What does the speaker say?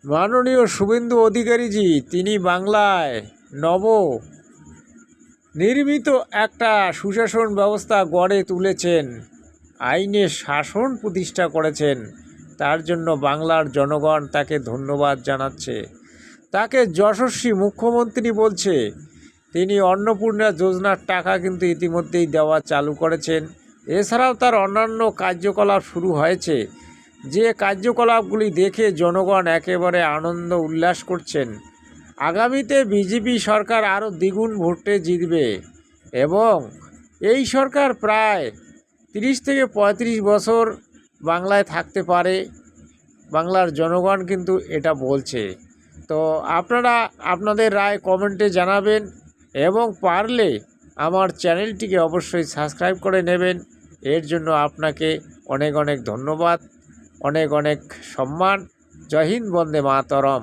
মাননীয় শুভেন্দু অধিকারীজি তিনি বাংলায় নব নির্মিত একটা সুশাসন ব্যবস্থা গড়ে তুলেছেন, আইনের শাসন প্রতিষ্ঠা করেছেন। তার জন্য বাংলার জনগণ তাকে ধন্যবাদ জানাচ্ছে। তাকে যশস্বী মুখ্যমন্ত্রী বলছে। তিনি অন্নপূর্ণা যোজনার টাকা কিন্তু ইতিমধ্যেই দেওয়া চালু করেছেন। এছাড়াও তার অন্যান্য কার্যকলাপ শুরু হয়েছে, যে কার্যকলাপগুলি দেখে জনগণ একেবারে আনন্দ উল্লাস করছেন। আগামীতে বিজেপি সরকার আরও দ্বিগুণ ভোটে জিতবে এবং এই সরকার প্রায় 30 থেকে 35 বছর বাংলায় থাকতে পারে। বাংলার জনগণ কিন্তু এটা বলছে। তো আপনারা আপনাদের রায় কমেন্টে জানাবেন এবং পারলে আমার চ্যানেলটিকে অবশ্যই সাবস্ক্রাইব করে নেবেন। এর জন্য আপনাকে অনেক অনেক ধন্যবাদ, অনেক অনেক সম্মান। জয় হিন্দ, বন্দে মাতরম।